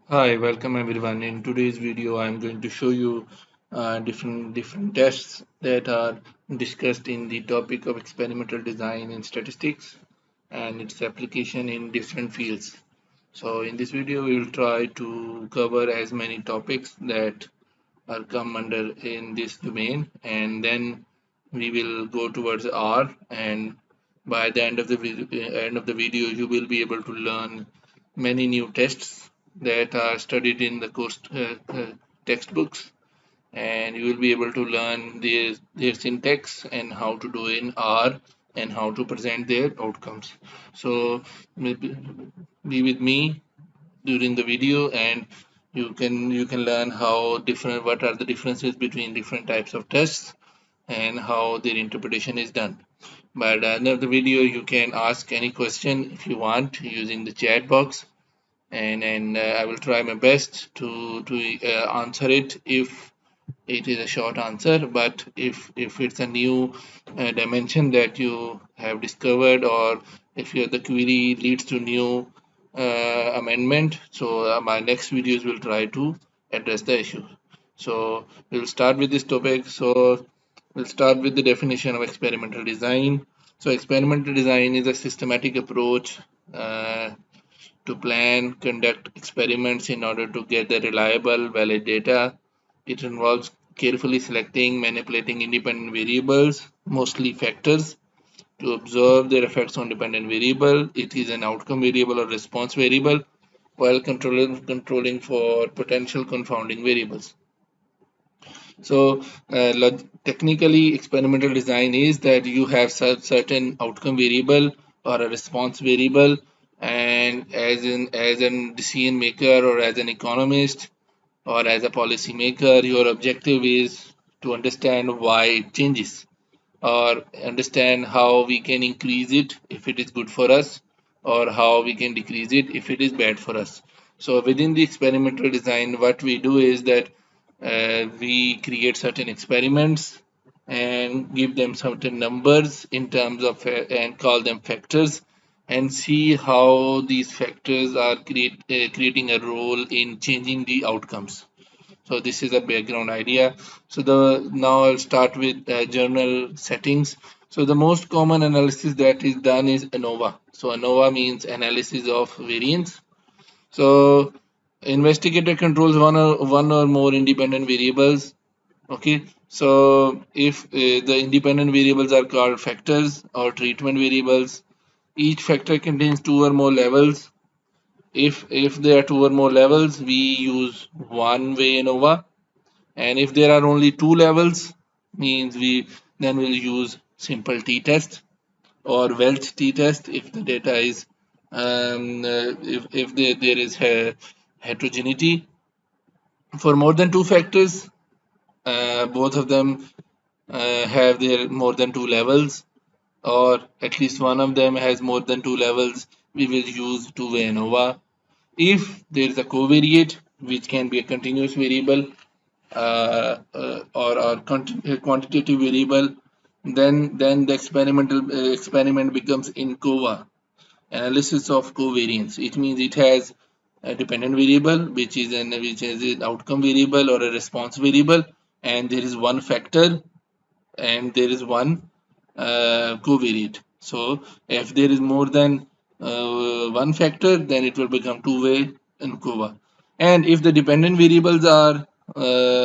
Hi, welcome everyone. In today's video, I'm going to show you different tests that are discussed in the topic of experimental design in statistics and its application in different fields. So in this video, we will try to cover as many topics that are come under in this domain, and then we will go towards R. And by the end of the video, you will be able to learn many new tests that are studied in the course textbooks, and you will be able to learn their syntax and how to do in R and how to present their outcomes. So be with me during the video, and you can learn how different what are the differences between different types of tests and how their interpretation is done. By the end of the video, you can ask any question if you want using the chat box, and I will try my best to answer it if it is a short answer. But if it's a new dimension that you have discovered, or if the query leads to new amendment, so my next videos will try to address the issue. So we'll start with this topic. So we'll start with the definition of experimental design. So experimental design is a systematic approach to plan, conduct experiments in order to get the reliable, valid data. It involves carefully selecting, manipulating independent variables, mostly factors, to observe their effects on dependent variable. It is an outcome variable or response variable, while controlling for potential confounding variables. So, technically, experimental design is that you have certain outcome variable or a response variable, and as an decision maker or as an economist or as a policy maker, your objective is to understand why it changes, or understand how we can increase it if it is good for us, or how we can decrease it if it is bad for us. So within the experimental design, what we do is that we create certain experiments and give them certain numbers in terms of and call them factors, and see how these factors are creating a role in changing the outcomes. So this is a background idea. So the now I'll start with journal settings. So the most common analysis that is done is ANOVA. So ANOVA means analysis of variance. So investigator controls one or more independent variables. Okay. So if the independent variables are called factors or treatment variables, each factor contains two or more levels. If there are two or more levels, we use one way ANOVA, and if there are only two levels, means we then we'll use simple t-test or Welch t-test if the data is if there is heterogeneity. For more than two factors, both of them have their more than two levels, or at least one of them has more than two levels, we will use two-way ANOVA. If there is a covariate, which can be a continuous variable or quantitative variable, then the experiment becomes ANCOVA, analysis of covariance. It means it has a dependent variable, which is an outcome variable or a response variable, and there is one factor and there is one covariate. So if there is more than one factor, then it will become two-way ANCOVA. And if the dependent variables are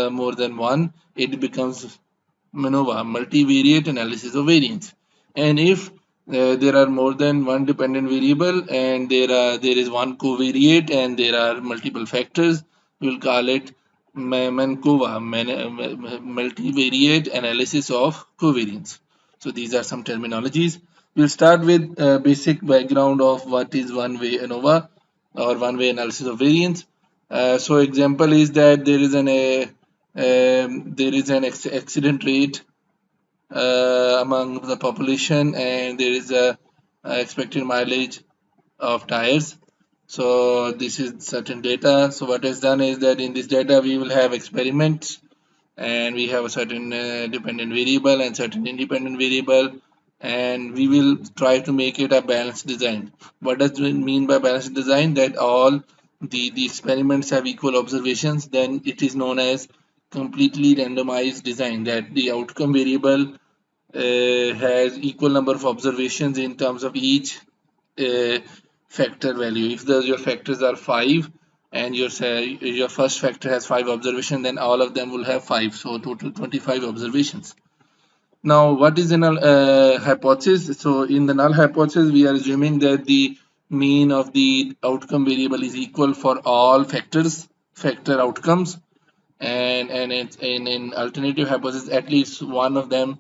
more than one, it becomes MANOVA, multivariate analysis of variance. And if there are more than one dependent variable and there is one covariate and there are multiple factors, we will call it MANCOVA, multivariate analysis of covariance. So these are some terminologies. We'll start with basic background of what is one-way ANOVA or one-way analysis of variance. So example is that there is an accident rate among the population, and there is a expected mileage of tires. So this is certain data. So what is done is that in this data we will have experiments, and we have a certain dependent variable and certain independent variable, and we will try to make it a balanced design. What does it mean by balanced design? That all the experiments have equal observations, then it is known as completely randomized design, that the outcome variable has equal number of observations in terms of each uh, factor value. If your factors are 5 and your first factor has 5 observations, then all of them will have 5, so total 25 observations. Now, what is a null hypothesis? So, in the null hypothesis, we are assuming that the mean of the outcome variable is equal for all factor outcomes, and in alternative hypothesis, at least one of them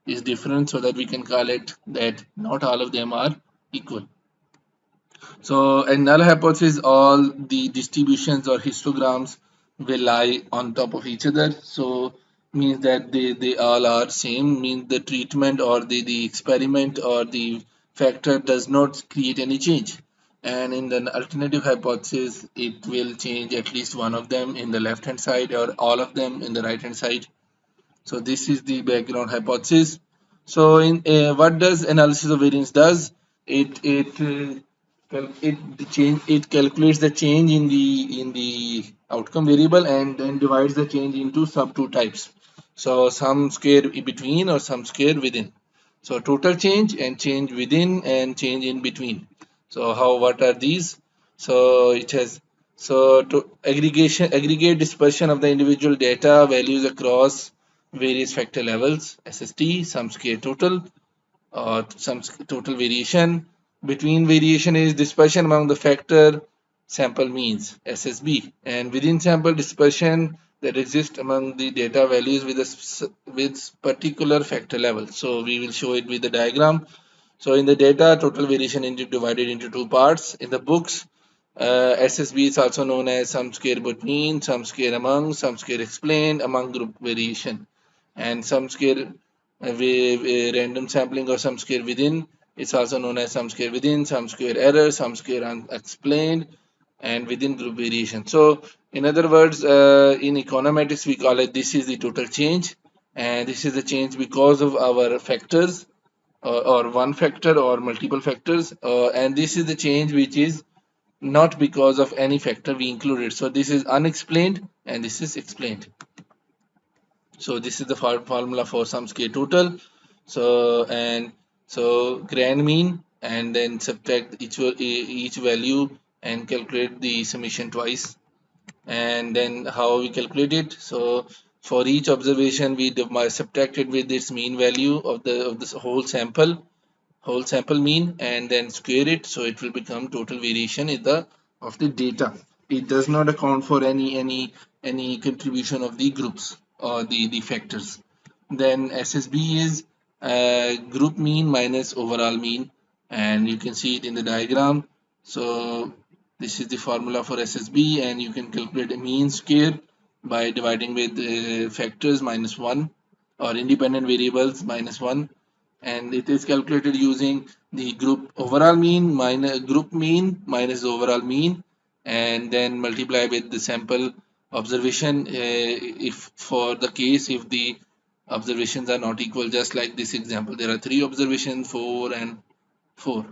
is different, so that we can call it that not all of them are equal. So in null hypothesis, all the distributions or histograms will lie on top of each other. So means that they all are same, means the treatment or the experiment or the factor does not create any change. And in the alternative hypothesis, it will change at least one of them in the left hand side or all of them in the right hand side. So this is the background hypothesis. So in what does analysis of variance does? It calculates the change in the outcome variable and then divides the change into sub two types. So sum square between or sum square within. So total change and change within and change in between. So what are these? So it has to aggregate dispersion of the individual data values across various factor levels, SST, sum square total, or some total variation. Between variation is dispersion among the factor sample means, SSB, and within sample dispersion that exists among the data values with particular factor level. So we will show it with the diagram. So in the data, total variation is divided into two parts. In the books, SSB is also known as sum square between, sum square among, sum square explained, among group variation, and sum square random sampling or sum square within. It's also known as sum square within, sum square error, sum square unexplained, and within group variation. So in other words, in econometrics, we call it this is the total change, and this is the change because of our factors or one factor or multiple factors, and this is the change which is not because of any factor we included. So this is unexplained and this is explained. So this is the formula for sum square total. So grand mean, and then subtract each value and calculate the summation twice. And then how we calculate it? So for each observation, we subtract it with its mean value of the whole sample mean, and then square it, so it will become total variation in the of the data. It does not account for any contribution of the groups or the factors. Then SSB is group mean minus overall mean, and you can see it in the diagram. So this is the formula for SSB, and you can calculate a mean square by dividing with factors minus 1 or independent variables minus 1, and it is calculated using the group overall mean minus group mean minus the overall mean, and then multiply with the sample observation if for the case if the observations are not equal, just like this example. There are 3 observations, 4 and 4.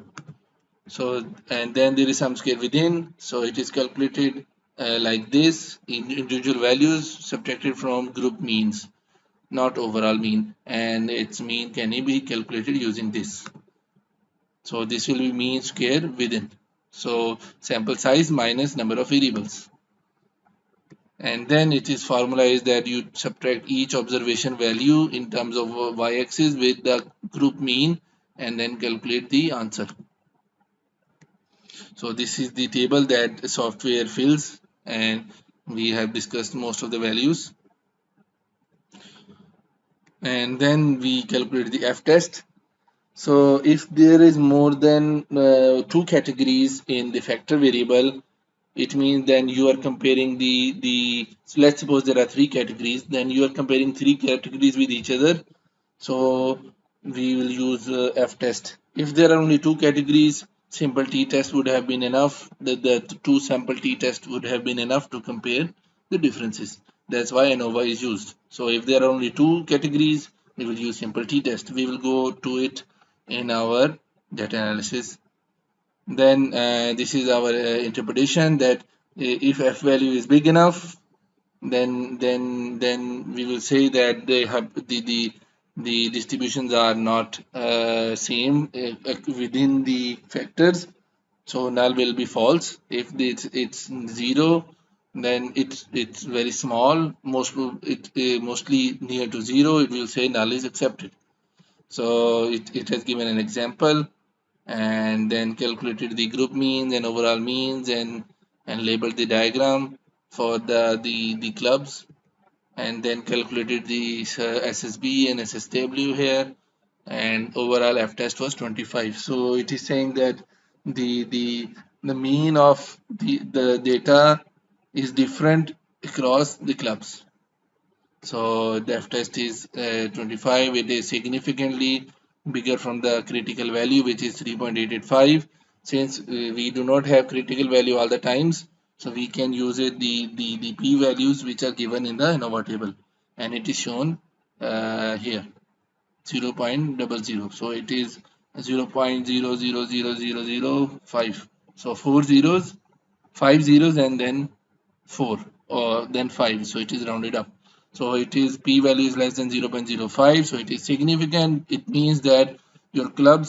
So and then there is sum square within, so it is calculated like this in individual values subtracted from group means, not overall mean, and its mean can be calculated using this. So this will be mean square within. So sample size minus number of variables. And then it is formula is that you subtract each observation value in terms of y-axis with the group mean and then calculate the answer. So this is the table that software fills, and we have discussed most of the values. And then we calculate the f-test. So if there is more than 2 categories in the factor variable, it means then you are comparing so let's suppose there are 3 categories, then you are comparing 3 categories with each other. So we will use f-test. If there are only 2 categories, simple t-test would have been enough. The 2 sample t-test would have been enough to compare the differences. That's why ANOVA is used. So if there are only 2 categories, we will use simple t-test. We will go to it in our data analysis. Then this is our interpretation, that If f value is big enough, then we will say that they have the distributions are not same within the factors. So null will be false. If it's zero, then it's very small. Mostly near to zero. It will say null is accepted. So it has given an example and then calculated the group means and overall means and labeled the diagram for the clubs and then calculated the SSB and SSW here and overall F test was 25. So it is saying that the the the mean of the data is different across the clubs. So the F test is 25. It is significantly bigger from the critical value, which is 3.885. Since we do not have critical value all the times, so we can use it the p values which are given in the ANOVA table, and it is shown here 0.00. So it is 0.000005. So 4 zeros, 5 zeros, and then 4 or then 5, so it is rounded up. So it is p value is less than 0.05, so it is significant. It means that your club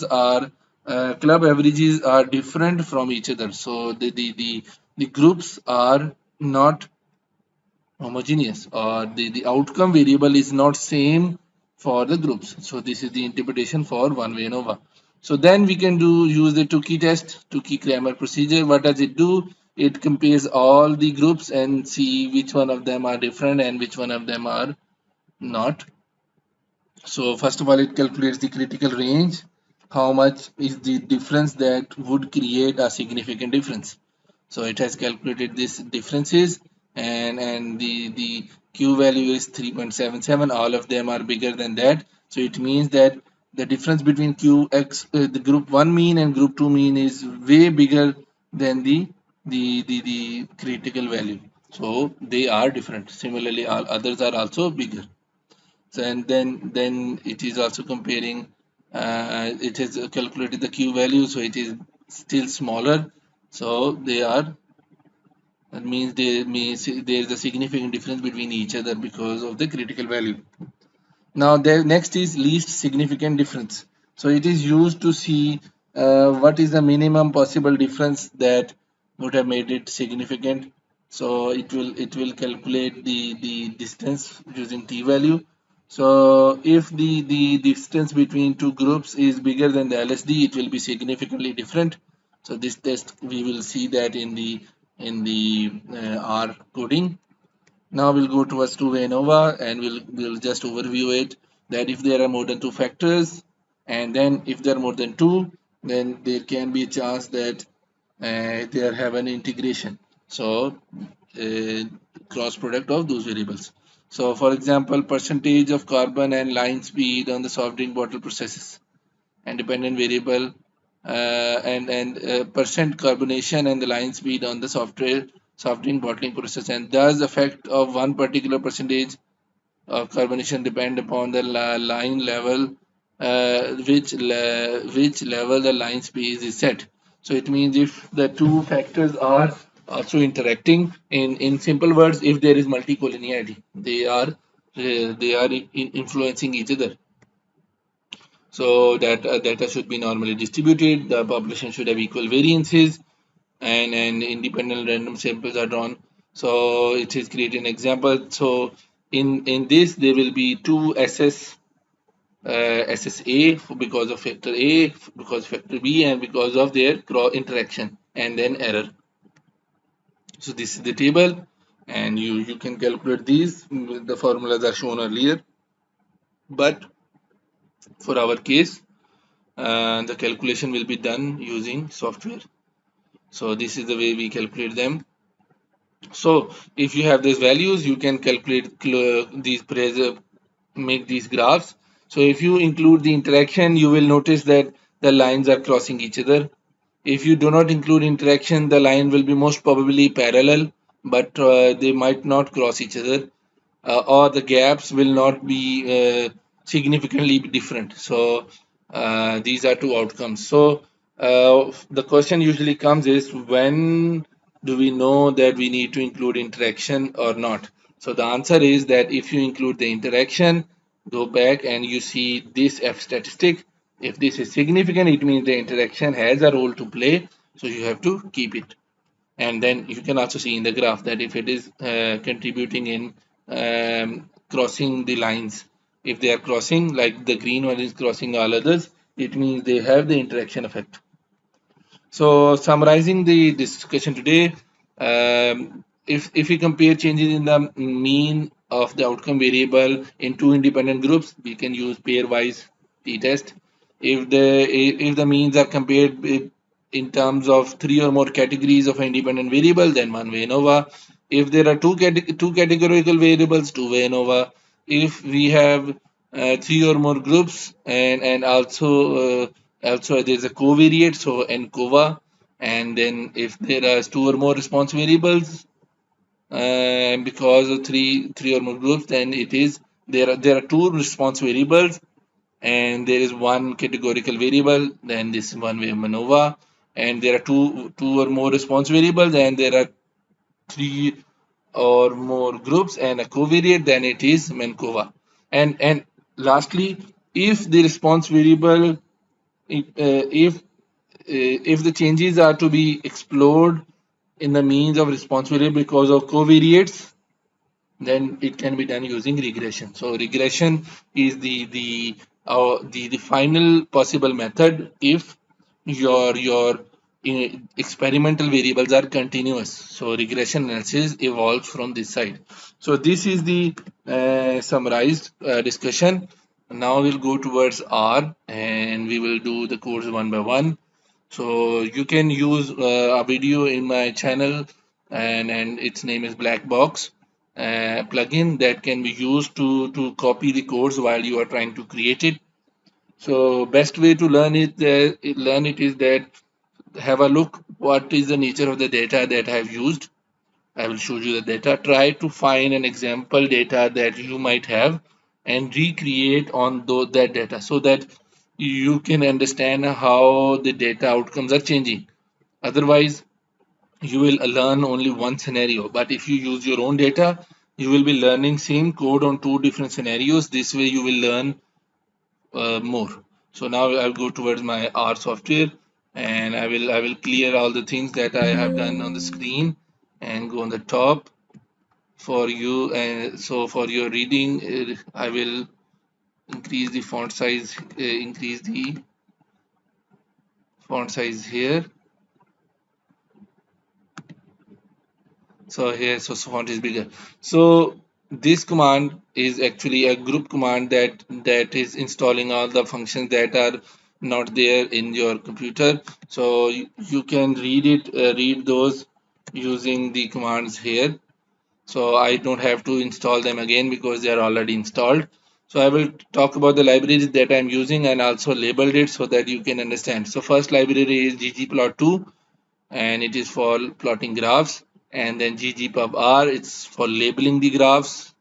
averages are different from each other, so the groups are not homogeneous, or the outcome variable is not same for the groups. So this is the interpretation for one-way ANOVA. So then we can use the Tukey test, Tukey grammar procedure. What does it do? It compares all the groups and see which one of them are different and which one of them are not. So first of all, it calculates the critical range. How much is the difference that would create a significant difference? So it has calculated these differences, and the Q value is 3.77. All of them are bigger than that. So it means that the difference between QX, the group 1 mean and group 2 mean is way bigger than the critical value. So they are different. Similarly, all others are also bigger. So, and then it is also comparing. It has calculated the Q value, so it is still smaller. So they are, that means there is a significant difference between each other because of the critical value. Now the next is least significant difference. So it is used to see what is the minimum possible difference that would have made it significant. So it will calculate the distance using t value. So if the distance between two groups is bigger than the LSD, it will be significantly different. So this test we will see that in the R coding. Now we'll go towards two-way ANOVA and we'll just overview it, that if there are more than two factors, and then if there are more than two, then there can be a chance that they have an integration. So cross product of those variables. So for example, percentage of carbon and line speed on the soft drink bottle processes, and dependent variable and percent carbonation and the line speed on the soft drink bottling process, and thus effect of one particular percentage of carbonation depend upon the line level, which level the line speed is set. So it means if the two factors are also interacting, in simple words, if there is multicollinearity, they are influencing each other. So that data should be normally distributed. The population should have equal variances, and independent random samples are drawn. So it is create an example. So in this there will be two SSA because of factor A, because of factor B, and because of their cross interaction, and then error. So this is the table, and you can calculate these. The formulas are shown earlier, but for our case, the calculation will be done using software. So this is the way we calculate them. So if you have these values, you can calculate these make these graphs. So if you include the interaction, you will notice that the lines are crossing each other. If you do not include interaction, the line will be most probably parallel, but they might not cross each other, or the gaps will not be significantly different. So these are two outcomes. So the question usually comes is, when do we know that we need to include interaction or not? So the answer is that if you include the interaction, go back and you see this F statistic. If this is significant, it means the interaction has a role to play. So you have to keep it. And then you can also see in the graph that if it is contributing in crossing the lines, if they are crossing, like the green one is crossing all others, it means they have the interaction effect. So summarizing the discussion today, if we compare changes in the mean of the outcome variable in two independent groups, we can use pairwise t-test. If the means are compared in terms of three or more categories of independent variable, then one-way ANOVA. If there are two categorical variables, two-way ANOVA. If we have three or more groups and also there's a covariate, so ANCOVA. And then if there are two or more response variables because of three or more groups, then it is there are two response variables and there is one categorical variable, then this is one way MANOVA. And there are two or more response variables and there are three or more groups and a covariate, then it is MANCOVA. And lastly, if the response variable if the changes are to be explored in the means of response variable because of covariates, then it can be done using regression. So regression is the final possible method if your experimental variables are continuous. So regression analysis evolves from this side. So this is the summarized discussion. Now we'll go towards R and we will do the course one by one. So you can use a video in my channel and its name is Black Box plugin that can be used to copy the course while you are trying to create it. So best way to learn it is that have a look what is the nature of the data that I have used. I will show you the data. Try to find an example data that you might have and recreate on that data so that you can understand how the data outcomes are changing. Otherwise, you will learn only one scenario. But if you use your own data, you will be learning same code on two different scenarios. This way you will learn more. So now I'll go towards my R software and I will clear all the things that I have done on the screen and go on the top for you. And so for your reading, I will increase the font size here. So here, so font is bigger. So this command is actually a group command that is installing all the functions that are not there in your computer. So you can read those using the commands here. So I don't have to install them again because they are already installed. So I will talk about the libraries that I'm using and also labeled it so that you can understand. So first library is ggplot2 and it is for plotting graphs, and then ggpubr, it's for labeling the graphs,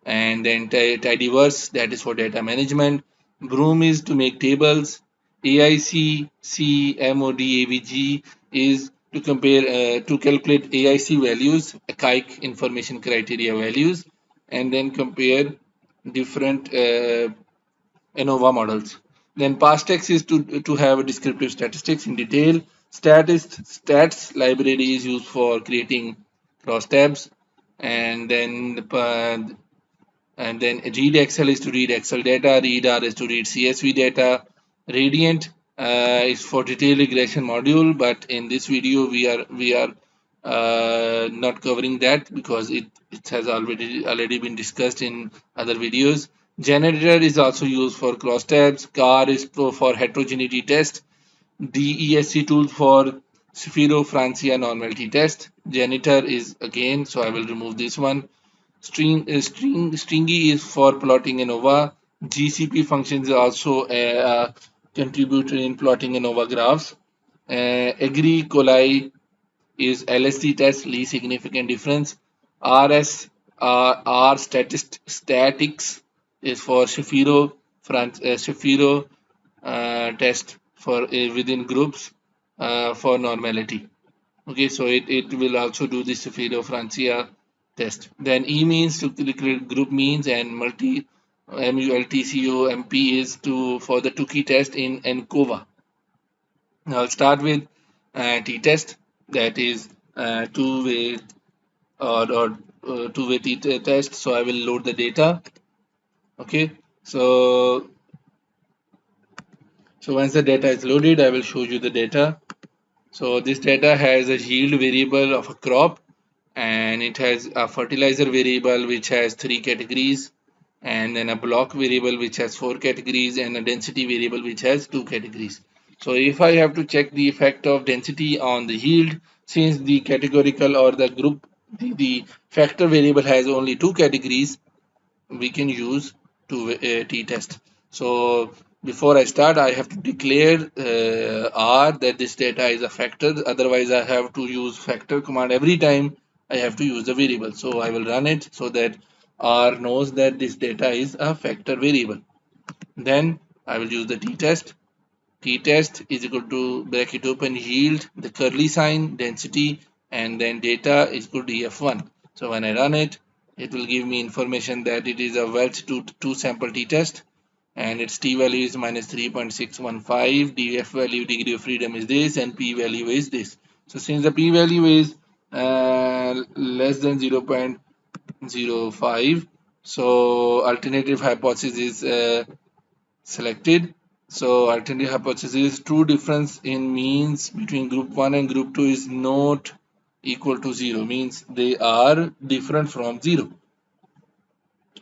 and then tidyverse, that is for data management. Broom is to make tables. AIC CMODAVG is to compare to calculate AIC values, archaic information criteria values, and then compare different ANOVA models. Then PASTEX is to have descriptive statistics in detail. Stats library is used for creating crosstabs, and then read Excel is to read Excel data. Read R is to read CSV data. Radiant is for detailed regression module, but in this video we are not covering that because it has already been discussed in other videos. Generator is also used for crosstabs. CAR is for heterogeneity test. DESC tool for Francia normality test. Janitor is again, so I will remove this one. Stringy is for plotting ANOVA. GCP functions is also a contributor in plotting ANOVA graphs. Agree coli is LSD test, least significant difference. R statics is for Shapiro test for within groups for normality. Okay, so it will also do this Francia test. Then E means to calculate group means, and MULTCO is to for the Tukey test in ANCOVA. Now I'll start with t-test, that is two-way or two-way t-test. So I will load the data. Okay, so once the data is loaded, I will show you the data. So this data has a yield variable of a crop, and it has a fertilizer variable which has 3 categories, and then a block variable which has 4 categories, and a density variable which has 2 categories. So if I have to check the effect of density on the yield, since the categorical or the group, the factor variable has only 2 categories, we can use to t-test. So before I start, I have to declare R that this data is a factor. Otherwise, I have to use factor command every time I have to use the variable. So I will run it so that R knows that this data is a factor variable. Then I will use the t-test. T-test is equal to bracket open yield, the curly sign, density, and then data is equal to df1. So when I run it, it will give me information that it is a Welch two sample t-test, and its t value is minus 3.615, df value, degree of freedom is this, and p value is this. So since the p value is less than 0.05, so alternative hypothesis is selected. So alternative hypothesis, true difference in means between group 1 and group 2 is not equal to 0, means they are different from 0.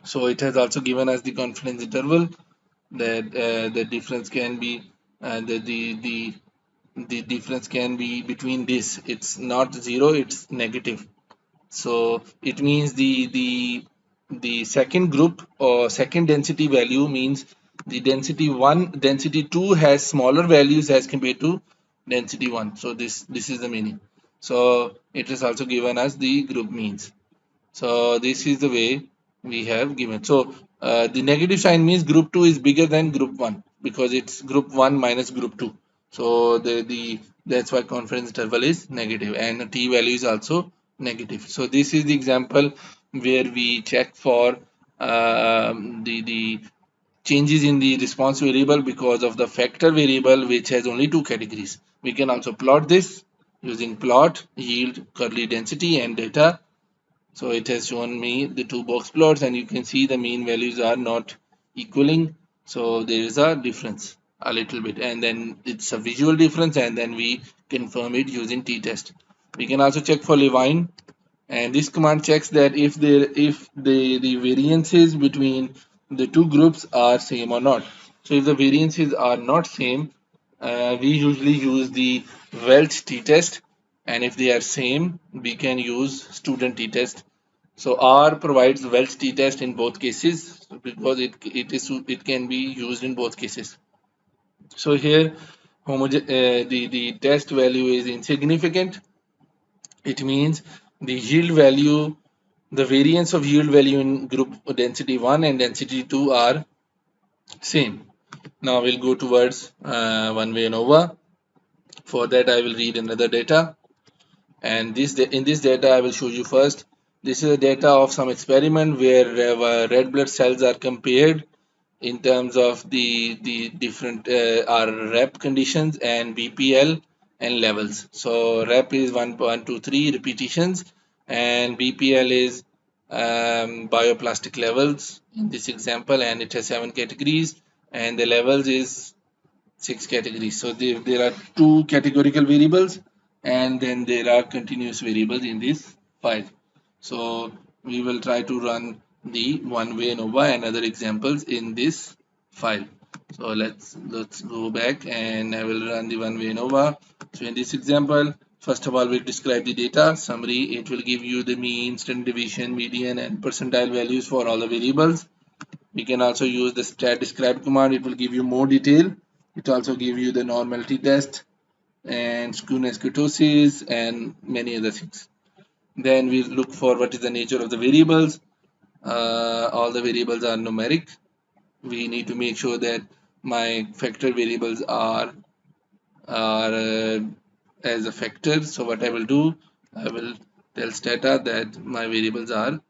So it has also given us the confidence interval that the difference can be the difference can be between this. It's not 0, it's negative. So it means the second group or second density value means the density 1, density 2 has smaller values as compared to density 1. So this is the meaning. So it has also given us the group means. So this is the way we have given. So the negative sign means group 2 is bigger than group 1 because it's group 1 minus group 2. So the that's why confidence interval is negative, and the t value is also negative. So this is the example where we check for the changes in the response variable because of the factor variable which has only 2 categories. We can also plot this using plot, yield, curly density, and data. So it has shown me the two box plots, and you can see the mean values are not equaling. So there is a difference a little bit, and then it's a visual difference, and then we confirm it using t-test. We can also check for Levene, and this command checks that if the variances between the two groups are same or not. So if the variances are not same, we usually use the Welch t-test, and if they are same, we can use student t-test. So R provides Welch t-test in both cases because it can be used in both cases. So here the test value is insignificant. It means the yield value, the variance of yield value in group density 1 and density 2 are same. Now we'll go towards one-way ANOVA. For that I will read another data, and in this data I will show you first. This is a data of some experiment where red blood cells are compared in terms of the different rep conditions and BPL and levels. So rep is 1, 2, 3 repetitions, and BPL is bioplastic levels in this example, and it has 7 categories, and the levels is 6 categories. So there are 2 categorical variables, and then there are continuous variables in this file. So we will try to run the one-way ANOVA and other examples in this file. So let's go back, and I will run the one-way ANOVA. So in this example, first of all, we'll describe the data summary. It will give you the mean, standard deviation, median, and percentile values for all the variables. We can also use the stat describe command. It will give you more detail. It also give you the normality test and skewness kurtosis and many other things. Then we look for what is the nature of the variables. All the variables are numeric. We need to make sure that my factor variables are as a factor. So what I will do, I will tell stata that my variables are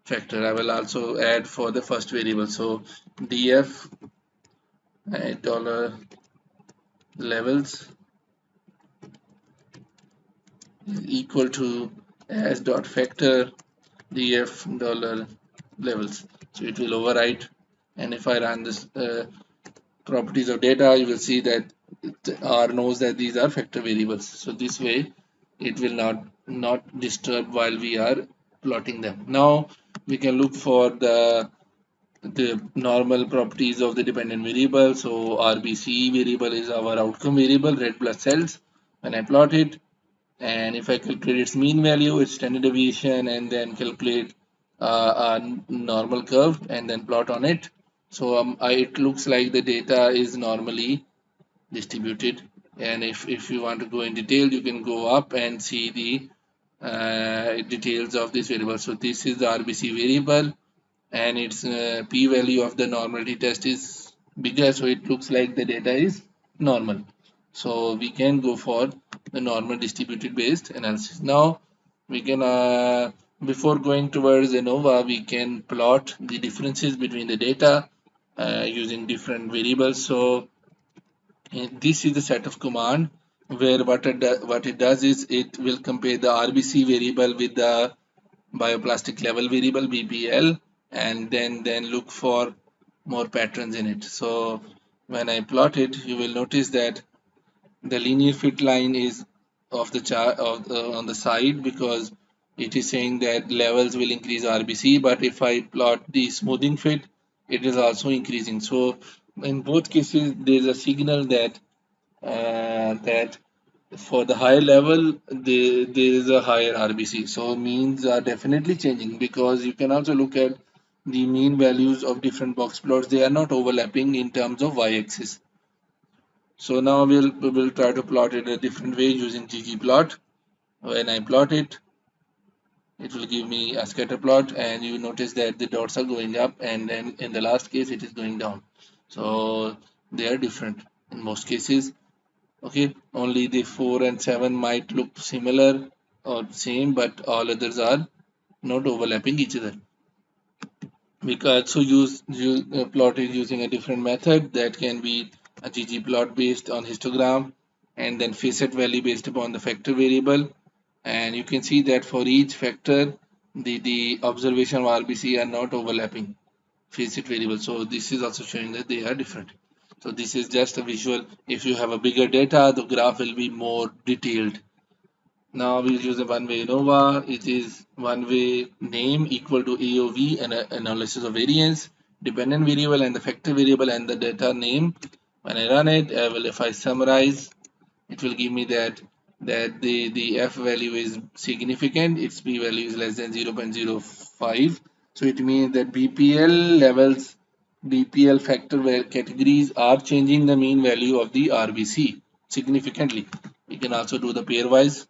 factor. I will also add for the first variable. So df dollar levels is equal to as dot factor df dollar levels. So it will overwrite, and if I run this properties of data, you will see that R knows that these are factor variables. So this way it will not disturb while we are plotting them. Now we can look for the normal properties of the dependent variable. So RBC variable is our outcome variable, red blood cells. When I plot it, and if I calculate its mean value, its standard deviation, and then calculate a normal curve and then plot on it. So it looks like the data is normally distributed. And if you want to go in detail, you can go up and see the details of this variable. So this is the RBC variable, and its p-value of the normality test is bigger, so it looks like the data is normal. So we can go for the normal distributed based analysis. Now we can before going towards ANOVA, we can plot the differences between the data using different variables. So this is the set of command where what it does is it will compare the RBC variable with the bioplastic level variable BPL, and then look for more patterns in it. So when I plot it, you will notice that the linear fit line is of the chart on the side, because it is saying that levels will increase RBC, but if I plot the smoothing fit, it is also increasing. So in both cases there is a signal that for the higher level there is a higher RBC. So means are definitely changing, because you can also look at the mean values of different box plots. They are not overlapping in terms of y-axis. So now we will try to plot it a different way using ggplot. When I plot it, it will give me a scatter plot, and you notice that the dots are going up, and then in the last case it is going down. So they are different in most cases. Okay, only the 4 and 7 might look similar or same, but all others are not overlapping each other. We can also use plot it using a different method, that can be a ggplot based on histogram, and then facet value based upon the factor variable. And you can see that for each factor, the observation of RBC are not overlapping facet variable. So this is also showing that they are different. So this is just a visual. If you have a bigger data, the graph will be more detailed. Now we'll use a one-way ANOVA. It is one-way name equal to AOV and analysis of variance, dependent variable and the factor variable and the data name. When I run it, if I summarize, it will give me that the f value is significant, its p value is less than 0.05. So it means that BPL levels, BPL factor categories are changing the mean value of the RBC significantly. We can also do the pairwise.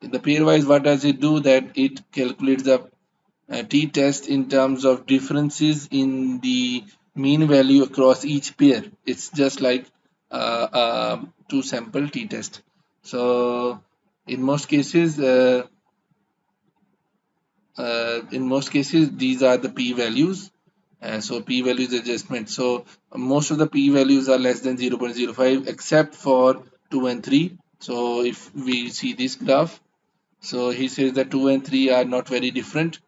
In the pairwise, what does it do? That it calculates the t-test in terms of differences in the mean value across each pair. It's just like two sample t-test. So in most cases, these are the p-values. So p-values adjustment. So most of the p-values are less than 0.05 except for 2 and 3. So if we see this graph, so he says that 2 and 3 are not very different.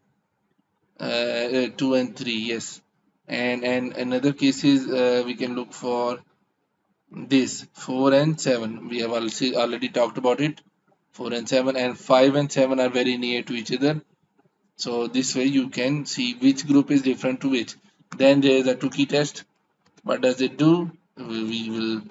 2 and 3, yes. And in other cases, we can look for this 4 and 7. We have already talked about it. 4 and 7, and 5 and 7 are very near to each other. So this way you can see which group is different to which. Then there is a Tukey test. What does it do? We will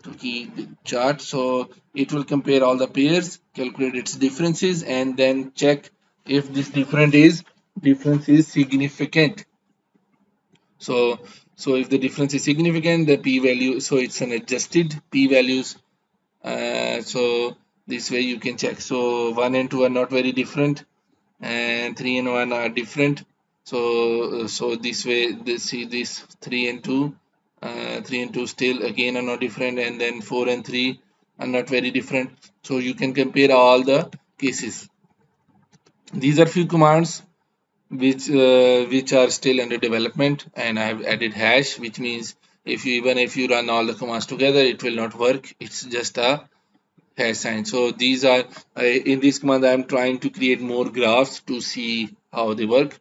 Tukey chart. So it will compare all the pairs, calculate its differences, and then check if this difference is significant. So if the difference is significant, the p-value, so it's an adjusted p-values. So this way you can check. So 1 and 2 are not very different, and 3 and 1 are different. So this way, see this 3 and 2 still again are not different, and then 4 and 3 are not very different. So you can compare all the cases. These are few commands which are still under development, and I have added hash, which means even if you run all the commands together, it will not work. It's just a hash sign. So these are in this command I am trying to create more graphs to see how they work.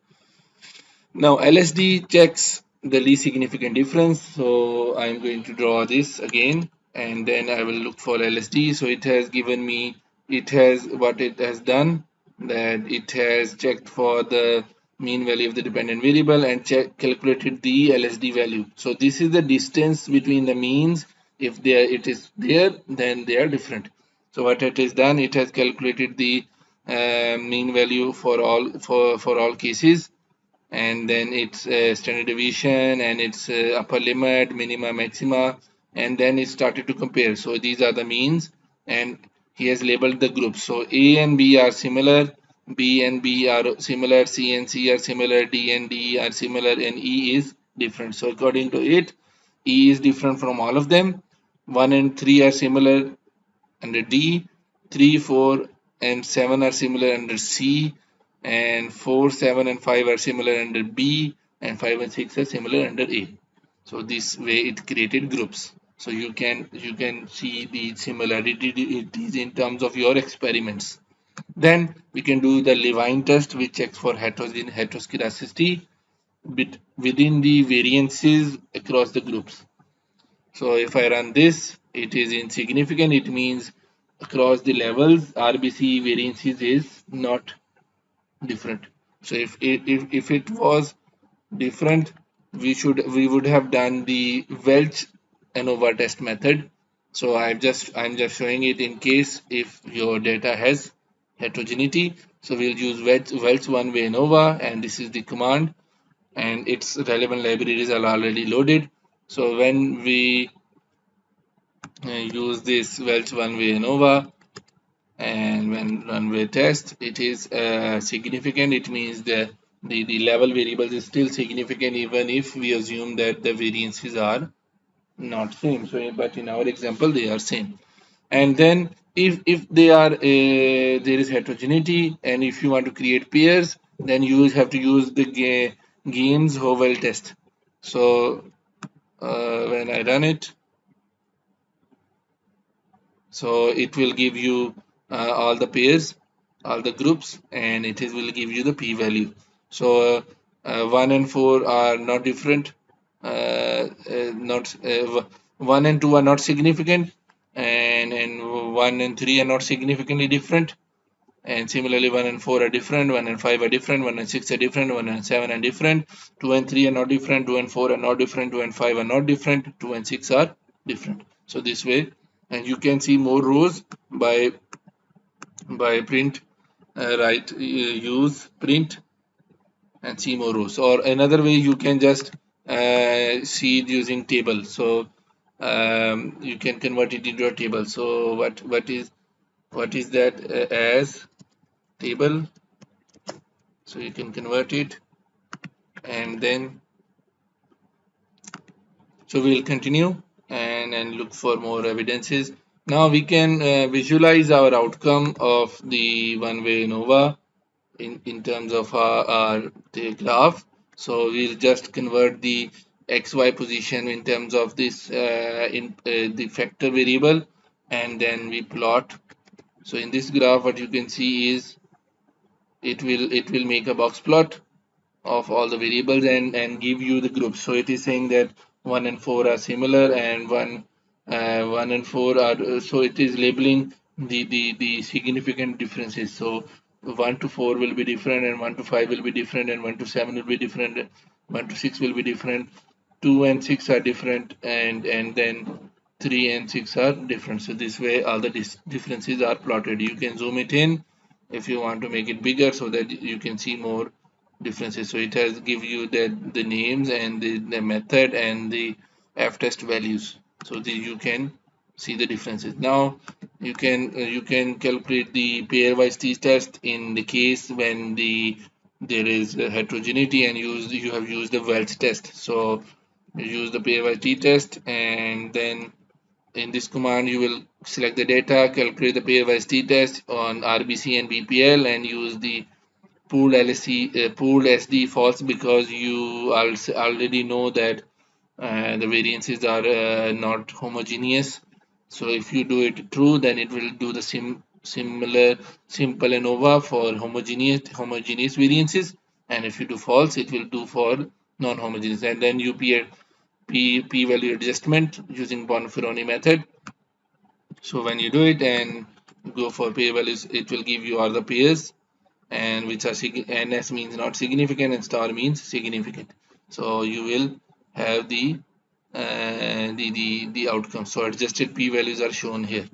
Now LSD checks the least significant difference, so I'm going to draw this again, and then I will look for LSD. So it has given me, what it has done, that it has checked for the mean value of the dependent variable and calculated the LSD value. So this is the distance between the means. If it is there, then they are different. So what it has done, it has calculated the mean value for all cases, and then its standard deviation and its upper limit, minima, maxima, and then it started to compare. So these are the means, and he has labeled the groups. So A and B are similar, B and B are similar, C and C are similar, D and D are similar, and E is different. So according to it, E is different from all of them. 1 and 3 are similar under D, 3, 4, and 7 are similar under C, and 4, 7, and 5 are similar under B, and 5 and 6 are similar under A. So this way it created groups. So you can see the similarity it is in terms of your experiments. Then we can do the Levene test, which checks for heteroscedasticity within the variances across the groups. So if I run this, it is insignificant. It means across the levels, RBC variances is not different. So if it was different, we would have done the Welch ANOVA test method. So I'm just showing it in case if your data has heterogeneity. So we'll use Welch one-way ANOVA, and this is the command, and its relevant libraries are already loaded. So when we use this Welch one-way ANOVA, and when one-way test, it is significant. It means the level variables is still significant even if we assume that the variances are not same. So but in our example they are same. And then if they are there is heterogeneity, and if you want to create pairs, then you have to use the Games-Howell test. So when I run it, so it will give you all the pairs, all the groups, and will give you the p-value. So 1 and 4 are not different, not 1 and 2 are not significant, and 1 and 3 are not significantly different, and similarly 1 and 4 are different, 1 and 5 are different, 1 and 6 are different, 1 and 7 are different, 2 and 3 are not different, 2 and 4 are not different, 2 and 5 are not different, 2 and 6 are different. So this way, and you can see more rows by print, use print and see more rows. Or another way, you can just see it using table. So you can convert it into a table. So what is that as table? So you can convert it, and then so we'll continue and look for more evidences. Now we can visualize our outcome of the one-way ANOVA in terms of our the graph. So we'll just convert the xy position in terms of this the factor variable, and then we plot. So in this graph, what you can see is it will make a box plot of all the variables and give you the groups. So it is saying that 1 and 4 are similar, and 1 and 4 are so it is labeling the significant differences. So 1 to 4 will be different, and 1 to 5 will be different, and 1 to 7 will be different, 1 to 6 will be different, 2 and 6 are different, and then 3 and 6 are different. So this way all the differences are plotted. You can zoom it in if you want to make it bigger so that you can see more differences. So it has give you the names and the method and the f-test values, so that you can see the differences. Now you can calculate the pairwise t-test in the case when there is heterogeneity and you have used the Welch test. So you use the pairwise t-test, and then in this command you will select the data, calculate the pairwise t-test on RBC and BPL, and use the pooled LSC, pooled SD false, because you already know that the variances are not homogeneous. So if you do it true, then it will do the similar simple ANOVA for homogeneous variances, and if you do false, it will do for non-homogeneous. And then you p value adjustment using Bonferroni method. So when you do it and go for p values, it will give you all the pairs, and which are NS means not significant and star means significant. So you will have the outcome. So adjusted p values are shown here.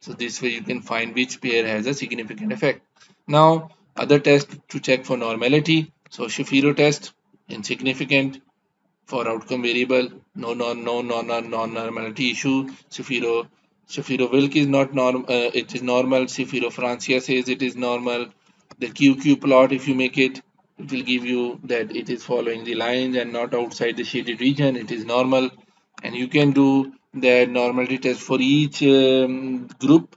So this way you can find which pair has a significant effect. Now other test to check for normality. So Shapiro test, insignificant for outcome variable, no non-normality issue. Shapiro-Wilk is not normal. It is normal. Shapiro-Francia says it is normal. The QQ plot, if you make it, it will give you that it is following the lines and not outside the shaded region. It is normal, and you can do the normality test for each group.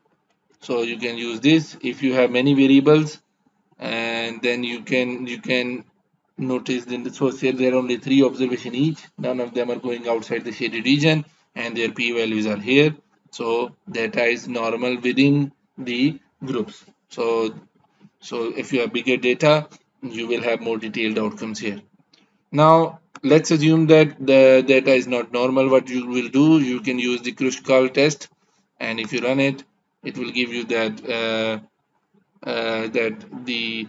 So you can use this if you have many variables, and then you can notice in the source here there are only 3 observations each. None of them are going outside the shaded region, and their p values are here. So data is normal within the groups. So if you have bigger data, you will have more detailed outcomes here. Now let's assume that the data is not normal. What you will do, you can use the Kruskal test, and if you run it, it will give you that the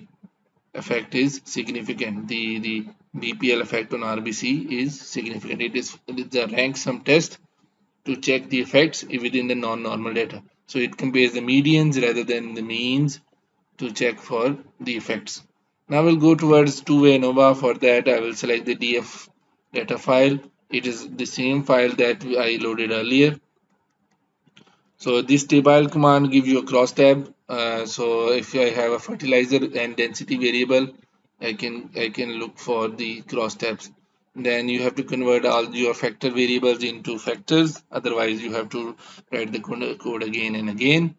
effect is significant. The BPL effect on RBC is significant. It's a rank sum test to check the effects within the non-normal data. So it compares the medians rather than the means to check for the effects. Now we'll go towards two-way ANOVA. For that, I will select the DF data file. It is the same file that I loaded earlier. So this table command gives you a cross tab. So if I have a fertilizer and density variable, I can look for the cross tabs. Then you have to convert all your factor variables into factors. Otherwise, you have to write the code again and again.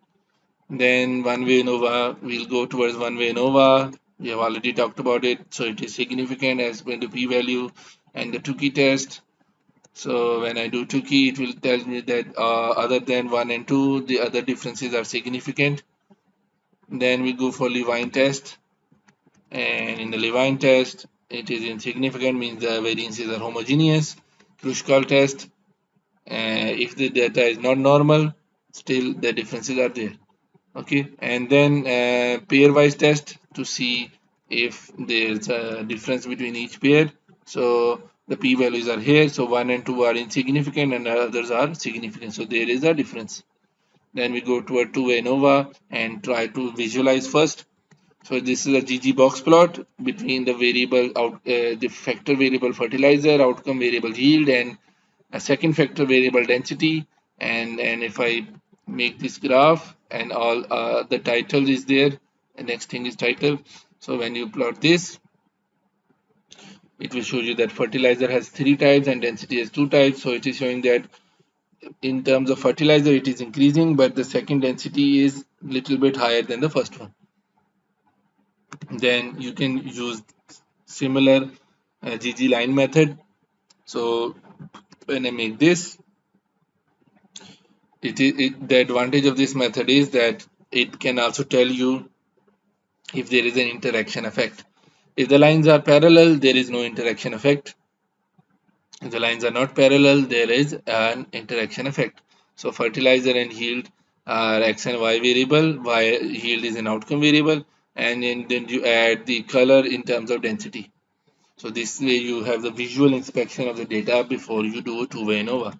Then one-way ANOVA, we'll go towards one-way ANOVA. We have already talked about it. So it is significant as per the p-value and the Tukey test. So when I do Tukey, it will tell me that other than 1 and 2, the other differences are significant. Then we go for Levene test, and in the Levene test, it is insignificant, means the variances are homogeneous. Kruskal test, if the data is not normal, still the differences are there. Okay, and then pairwise test to see if there's a difference between each pair. So the p values are here, so 1 and 2 are insignificant and others are significant, so there is a difference. Then we go to a two-way ANOVA and try to visualize first. So this is a GG box plot between the variable the factor variable fertilizer, outcome variable yield, and a second factor variable density. And if I make this graph, and all the title is there, the next thing is title. So when you plot this, it will show you that fertilizer has 3 types and density has 2 types. So it is showing that in terms of fertilizer it is increasing, but the second density is little bit higher than the first one. Then you can use similar GG line method. So when I make this, the advantage of this method is that it can also tell you if there is an interaction effect. If the lines are parallel, there is no interaction effect. If the lines are not parallel, there is an interaction effect. So fertilizer and yield are x and y variable, yield is an outcome variable, and then you add the color in terms of density. So this way you have the visual inspection of the data before you do a two-way ANOVA.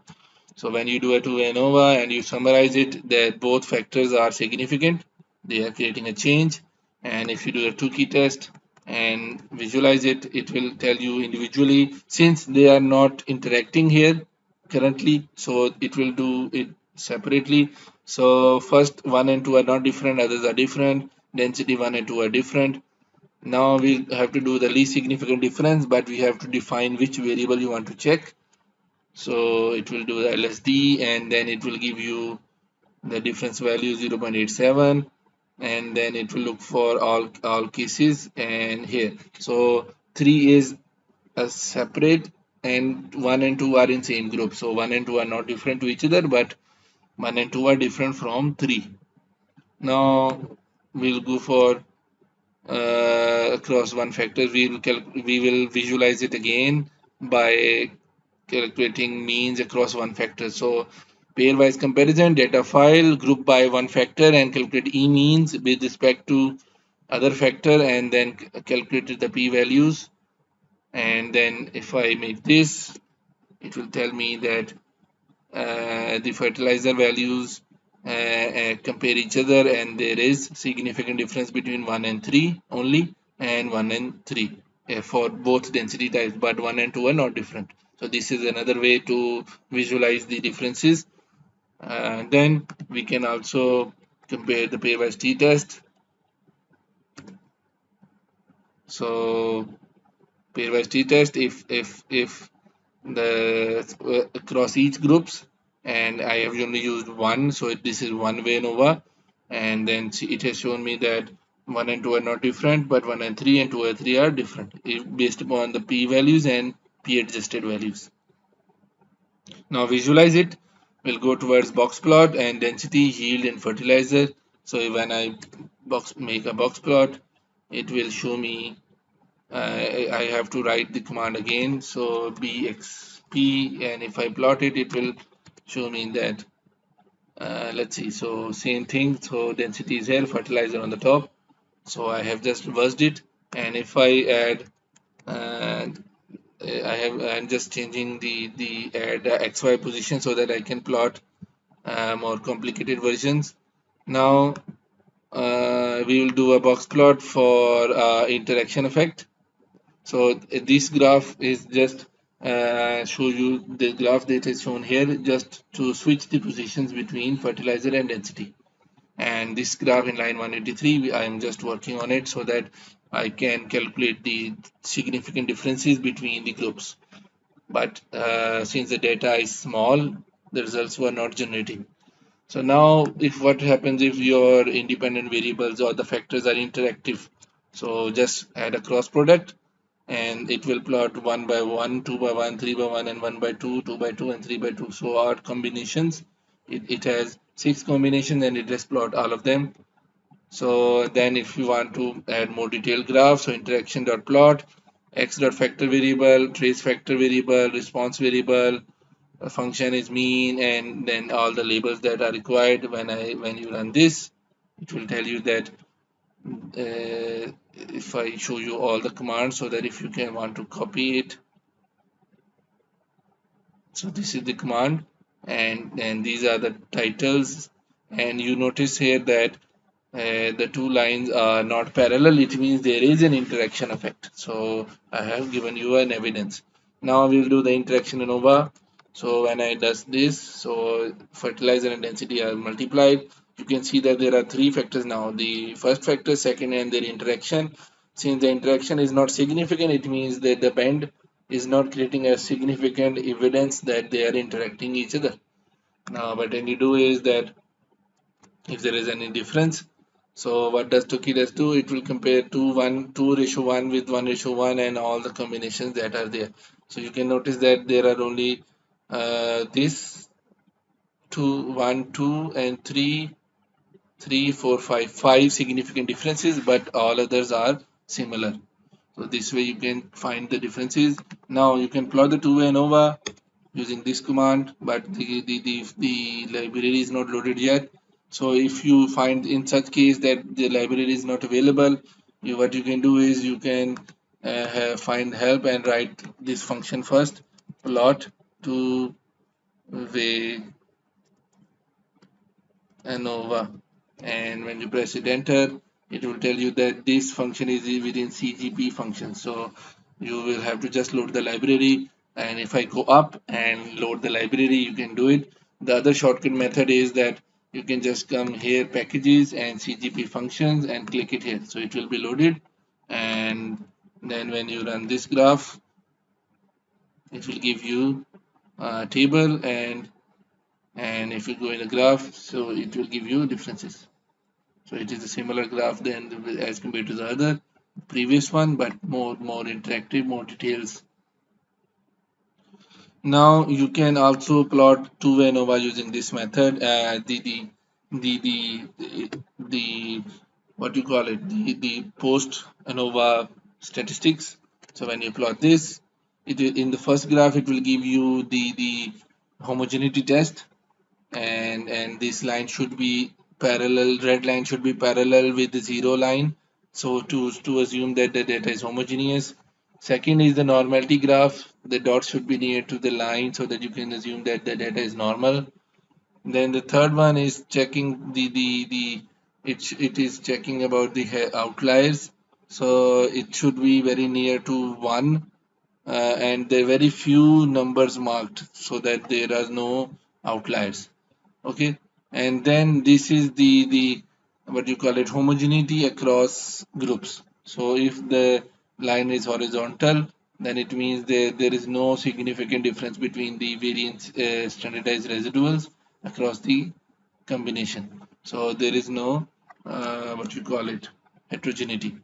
So when you do a two-way ANOVA and you summarize it, that both factors are significant, they are creating a change. And if you do a Tukey test and visualize it, it will tell you individually, since they are not interacting here currently, so it will do it separately. So first 1 and 2 are not different, others are different, density 1 and 2 are different. Now we have to do the least significant difference, but we have to define which variable you want to check. So it will do the LSD, and then it will give you the difference value 0.87, and then it will look for all cases. And here, so 3 is a separate, and 1 and 2 are in same group. So 1 and 2 are not different to each other, but 1 and 2 are different from 3. Now we'll go for across one factor. We will visualize it again by calculating means across one factor. So pairwise comparison, data file, group by one factor, and calculate E means with respect to other factor, and then calculate the p values. And then if I make this, it will tell me that the fertilizer values compare each other, and there is significant difference between 1 and 3 only, and 1 and 3 for both density types, but 1 and 2 are not different. So this is another way to visualize the differences. Then we can also compare the pairwise t-test. So pairwise t-test, if the across each groups, and I have only used one, so this is one way ANOVA, and then it has shown me that 1 and 2 are not different, but 1 and 3 and 2 and 3 are different based upon the p values and p adjusted values. Now visualize it. We'll go towards box plot and density, yield, and fertilizer. So when I make a box plot, it will show me I have to write the command again. So bxp, and if I plot it, it will show me that let's see. So same thing. So density is here, fertilizer on the top. So I have just reversed it, and if I add, uh, I'm just changing the add xy position so that I can plot more complicated versions. Now we will do a box plot for interaction effect. So this graph is just show you the graph that is shown here, just to switch the positions between fertilizer and density. And this graph in line 183, I am just working on it so that I can calculate the significant differences between the groups. But since the data is small, the results were not generating. So now if what happens if your independent variables or the factors are interactive, so just add a cross product, and it will plot 1 by 1, 2 by 1, 3 by 1, and 1 by 2, 2 by 2, and 3 by 2. So odd combinations. It has 6 combinations, and it has plot all of them. So then if you want to add more detailed graph, so interaction dot plot, x dot factor variable, trace factor variable, response variable, a function is mean, and then all the labels that are required. When you run this, it will tell you that if I show you all the commands so that if you can want to copy it. So this is the command, and then these are the titles, and you notice here that the two lines are not parallel. It means there is an interaction effect. So I have given you an evidence. Now we'll do the interaction ANOVA. So when I does this, so fertilizer and density are multiplied. You can see that there are three factors now: the first factor, second, and their interaction. Since the interaction is not significant, it means that the band is not creating a significant evidence that they are interacting each other. Now what I need to do is that if there is any difference, so what does Tukey does do? It will compare 2:1 with 1:1 and all the combinations that are there. So you can notice that there are only this 2, 1, 2, and 3, 3, 4, 5, 5 significant differences, but all others are similar. So this way you can find the differences. Now you can plot the two-way ANOVA using this command, but the library is not loaded yet. So if you find in such case that the library is not available, what you can do is you can find help and write this function first, plot to way ANOVA, and when you press it enter, it will tell you that this function is within CGP function. So you will have to just load the library, and if I go up and load the library, you can do it. The other shortcut method is that you can just come here, packages and CGP functions, and click it here. So it will be loaded, and then when you run this graph, it will give you table, and if you go in the graph, so it will give you differences. So it is a similar graph than as compared to the other previous one, but more interactive, more details. Now you can also plot two-way ANOVA using this method. The what you call it, the post ANOVA statistics. So when you plot this, in the first graph it will give you the homogeneity test, and this line should be parallel. Red line should be parallel with the zero line. So to assume that the data is homogeneous. Second is the normality graph. The dots should be near to the line so that you can assume that the data is normal. Then the third one is checking it is checking about the outliers. So it should be very near to 1, and there are very few numbers marked so that there are no outliers. Okay, and then this is the what you call it, homogeneity across groups. So if the line is horizontal, then it means there is no significant difference between the variance standardized residuals across the combination. So there is no what you call it, heterogeneity.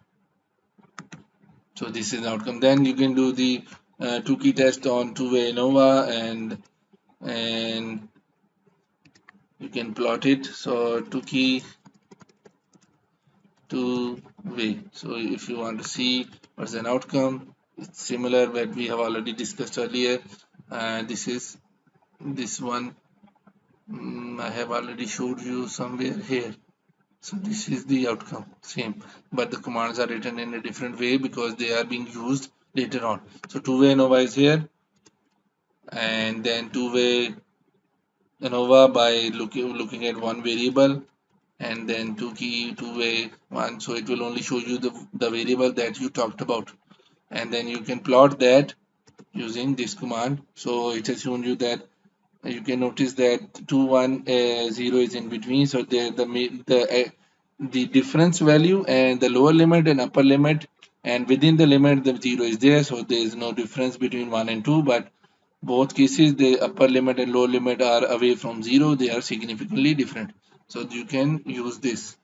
So this is the outcome. Then you can do the Tukey test on two-way ANOVA, and you can plot it. So Tukey two-way. So if you want to see what's an outcome, it's similar what we have already discussed earlier. This is this one. I have already showed you somewhere here. So this is the outcome, same, but the commands are written in a different way because they are being used later on. So two-way ANOVA is here, and then two-way ANOVA by looking at one variable, and then two-way one. So it will only show you the variable that you talked about, and then you can plot that using this command. So it has shown you that you can notice that 2 1 0 is in between. So the difference value and the lower limit and upper limit, and within the limit the 0 is there, so there is no difference between 1 and 2, but both cases the upper limit and lower limit are away from 0. They are significantly different, so you can use this.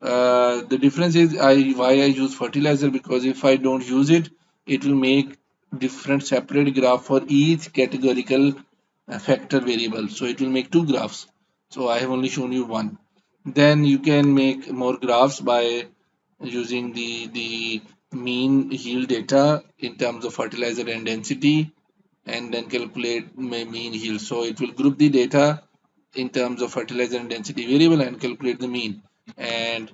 The difference is why I use fertilizer, because if I don't use it, it will make different separate graph for each categorical factor variable. So it will make two graphs. So I have only shown you one. Then you can make more graphs by using the mean yield data in terms of fertilizer and density, and then calculate mean yield. So it will group the data in terms of fertilizer and density variable and calculate the mean. And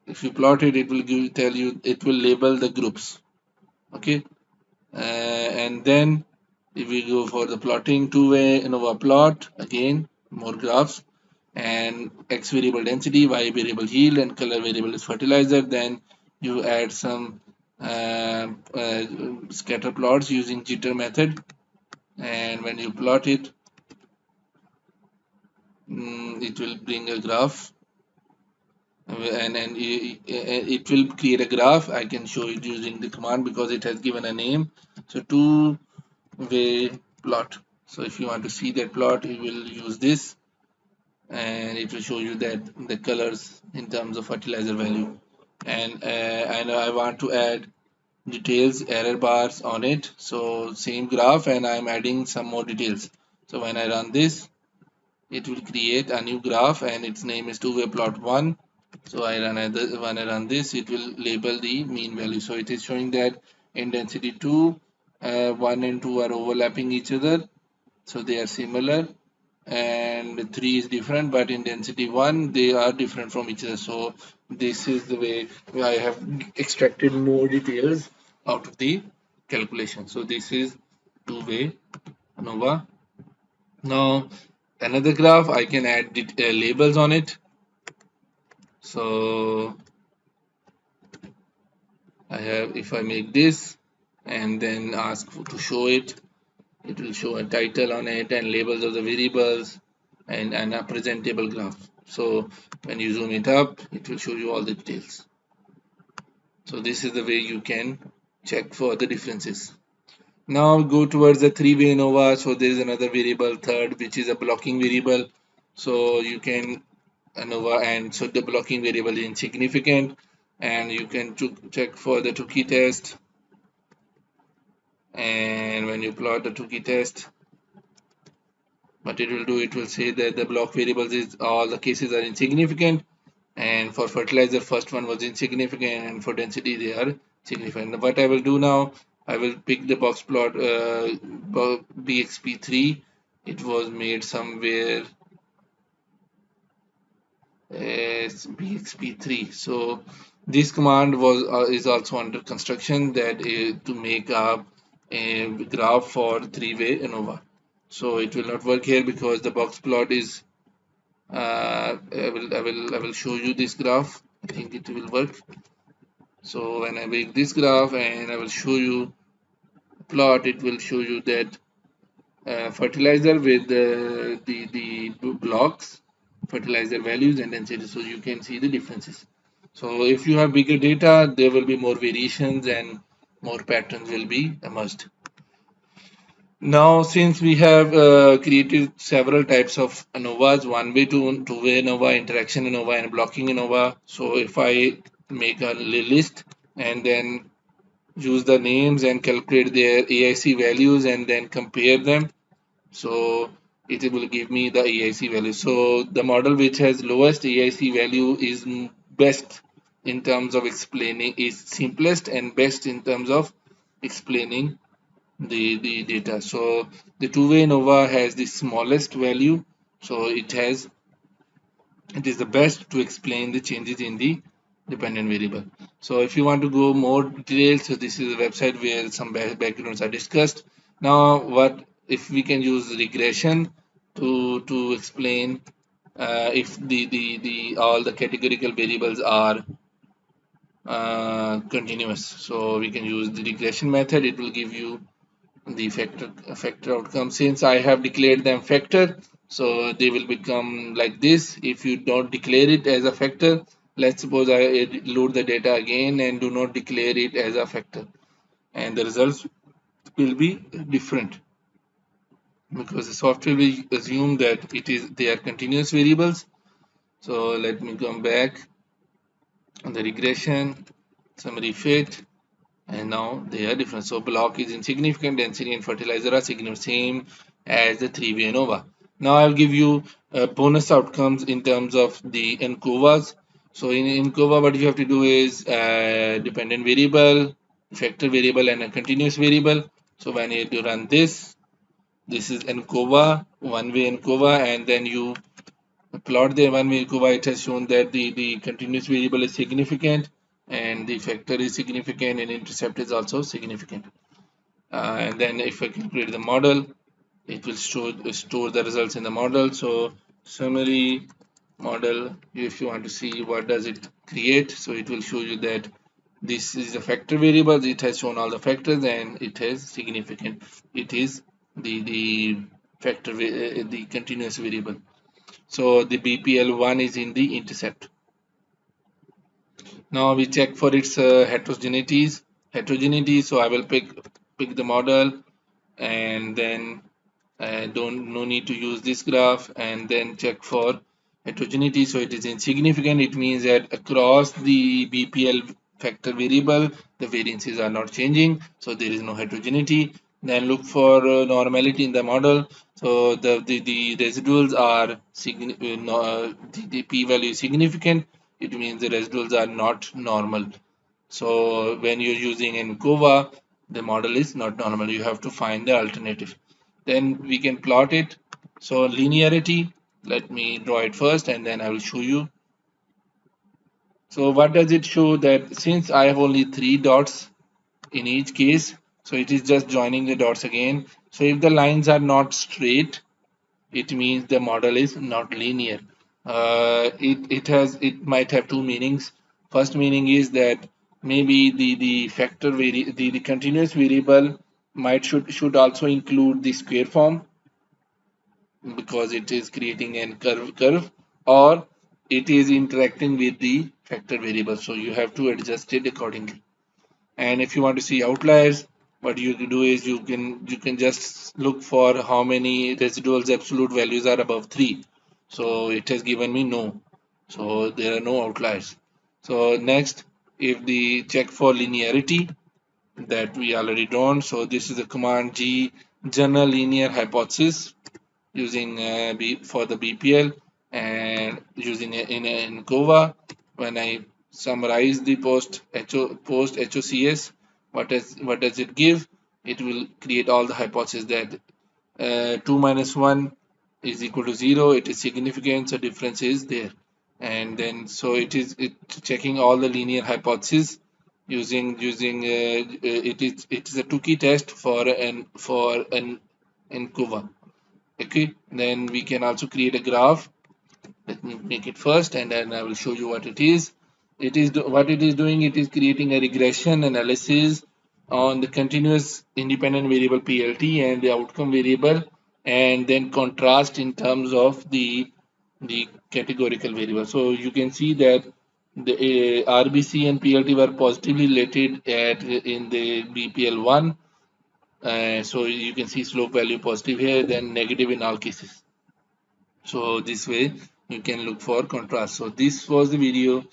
if you plot it, it will tell you, it will label the groups. Okay, and then if we go for the plotting, two-way ANOVA plot, again more graphs, and x variable density, y variable yield, and color variable is fertilizer. Then you add some scatter plots using jitter method, and when you plot it, it will bring a graph, and it will create a graph. I can show it using the command because it has given a name. So two-way plot. So if you want to see that plot, you will use this, and it will show you that the colors in terms of fertilizer value. And I want to add details, error bars on it. So same graph, and I'm adding some more details. So when I run this, it will create a new graph, and its name is two-way plot 1. So when I run this, it will label the mean value. So it is showing that in density 2, 1 and 2 are overlapping each other, so they are similar, and 3 is different, but in density 1 they are different from each other. So this is the way I have extracted more details out of the calculation. So this is two-way ANOVA. Now another graph, I can add labels on it. So if I make this and then ask to show it, it will show a title on it and labels of the variables, and a presentable graph. So when you zoom it up, it will show you all the details. So this is the way you can check for the differences. Now go towards the three-way ANOVA. So there is another variable third, which is a blocking variable. So you can ANOVA, and so the blocking variable is insignificant, and you can check for the Tukey test. And when you plot the Tukey test, what it will do, it will say that the block variables is all the cases are insignificant, and for fertilizer first one was insignificant, and for density they are significant. What I will do now, I will pick the box plot bxp3. It was made somewhere as bxp3. So this command was is also under construction, that to make a graph for three-way ANOVA. So it will not work here because the box plot is I will show you this graph. I think it will work. So when I make this graph and I will show you plot, it will show you that fertilizer with the blocks, fertilizer values and density, so you can see the differences. So if you have bigger data, there will be more variations and more patterns will be emerged. Now, since we have created several types of ANOVAs, one-way to two-way ANOVA, interaction ANOVA, and blocking ANOVA. So if I make a list and then use the names and calculate their AIC values and then compare them, so it will give me the AIC value. So the model which has lowest AIC value is best in terms of explaining, is simplest and best in terms of explaining the data. So the two-way ANOVA has the smallest value, so it is the best to explain the changes in the dependent variable. So if you want to go more details, so this is a website where some backgrounds are discussed. Now what if we can use regression to explain if the all the categorical variables are continuous. So we can use the regression method. It will give you the factor outcome. Since I have declared them factor, so they will become like this. If you don't declare it as a factor, let's suppose I load the data again and do not declare it as a factor, and the results will be different because the software will assume that they are continuous variables. So let me come back on the regression summary fit, and now they are different. So block is insignificant, density and fertilizer are significant, same as the three-way ANOVA. Now I'll give you bonus outcomes in terms of the ANCOVAs. So in ANCOVA, what you have to do is dependent variable, factor variable, and a continuous variable. So when you run this is ANCOVA, one-way ANCOVA, and then you plot the one-way ANCOVA. It has shown that the continuous variable is significant and the factor is significant and intercept is also significant. And then if I calculate the model, it will store the results in the model. So summary model, if you want to see what does it create, so it will show you that this is the factor variable. It has shown all the factors and it has significant. It is the factor the continuous variable. So the BPL1 is in the intercept. Now we check for its heterogeneity. So I will pick the model, and then no need to use this graph, and then check for heterogeneity. So it is insignificant. It means that across the BPL factor variable, the variances are not changing, so there is no heterogeneity. Then look for normality in the model. So the residuals are the p-value is significant. It means the residuals are not normal. So when you're using ANCOVA, the model is not normal. You have to find the alternative. Then we can plot it. So linearity, let me draw it first and then I will show you. So what does it show? That since I have only 3 dots in each case, so it is just joining the dots again. So if the lines are not straight, it means the model is not linear. It might have two meanings. First meaning is that maybe the factor the continuous variable should also include the square form, because it is creating a curve, or it is interacting with the factor variable, so you have to adjust it accordingly. And if you want to see outliers, what you can do is you can just look for how many residuals absolute values are above 3. So it has given me no. So there are no outliers. So next, if the check for linearity, that we already done. So this is the command G general linear hypothesis using for the BPL and using in ANCOVA. When I summarize the post HOCS, what does it give? It will create all the hypotheses that 2 minus 1 is equal to 0. It is significant, so difference is there. And then so it checking all the linear hypotheses using it is a Tukey test for an ANCOVA. Okay, then we can also create a graph. Let me make it first and then I will show you what it is. What it is doing, it is creating a regression analysis on the continuous independent variable PLT and the outcome variable, and then contrast in terms of the categorical variable. So you can see that the RBC and PLT were positively related in the BPL1. So you can see slope value positive here, then negative in all cases. So this way you can look for contrast. So this was the video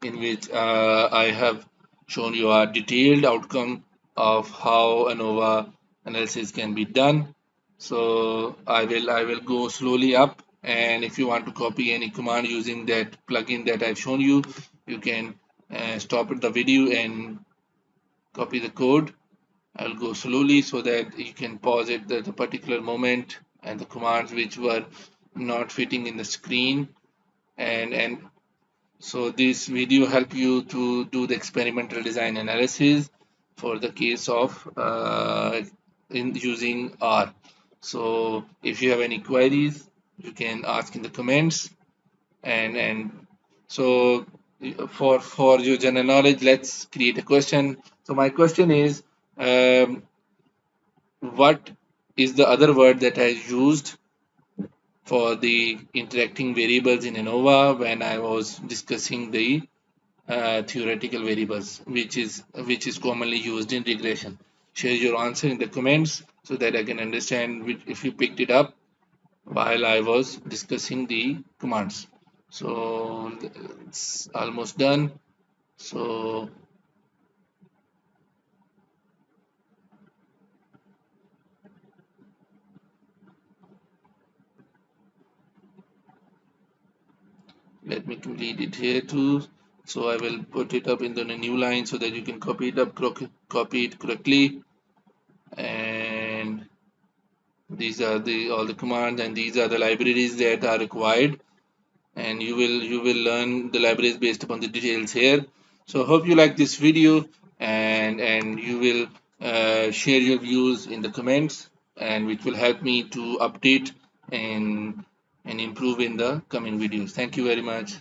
in which I have shown you a detailed outcome of how ANOVA analysis can be done. So I will go slowly up, and if you want to copy any command using that plugin that I've shown you, you can stop at the video and copy the code. I'll go slowly so that you can pause it at the particular moment, and the commands which were not fitting in the screen, and so this video help you to do the experimental design analysis for the case of in using R. So if you have any queries, you can ask in the comments, and so for your general knowledge, let's create a question. So my question is, what is the other word that I used for the interacting variables in ANOVA when I was discussing the theoretical variables, which is commonly used in regression? Share your answer in the comments so that I can understand if you picked it up while I was discussing the commands. So it's almost done. So let me complete it here too. So I will put it up in the new line so that you can copy it correctly. And these are all the commands, and these are the libraries that are required, and you will learn the libraries based upon the details here. So hope you like this video, and you will share your views in the comments, and which will help me to update and improve in the coming videos. Thank you very much.